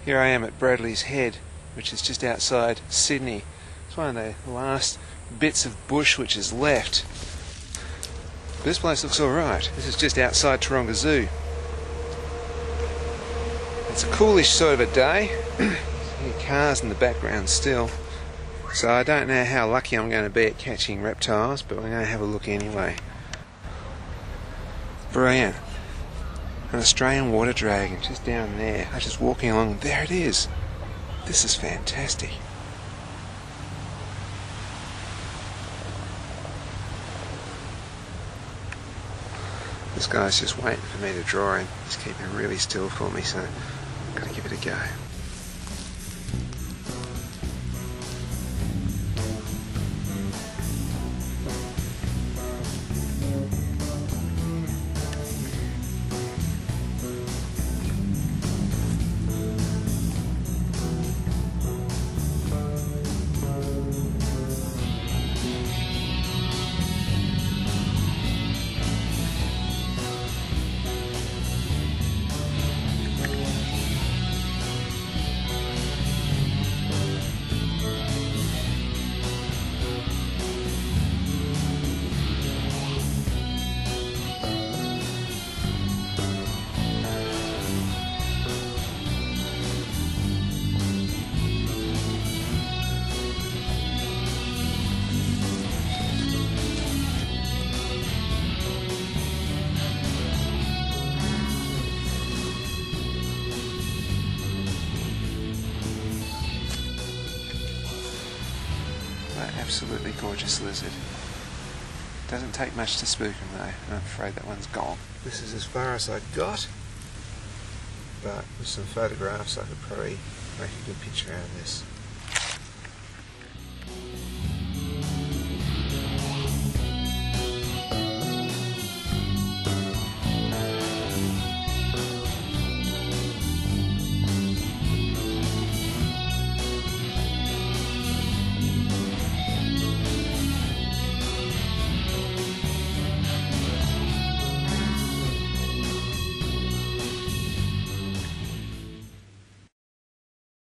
Here I am at Bradley's Head, which is just outside Sydney. It's one of the last bits of bush which is left. This place looks alright. This is just outside Taronga Zoo. It's a coolish sort of a day. Cars in the background still. So I don't know how lucky I'm going to be at catching reptiles, but we're going to have a look anyway. Brilliant. An Australian water dragon just down there. I was just walking along. There it is. This is fantastic. This guy's just waiting for me to draw him. He's keeping really still for me, so I've got to give it a go. Absolutely gorgeous lizard. Doesn't take much to spook him though. I'm afraid that one's gone. This is as far as I got, but with some photographs I could probably make a good picture out of this.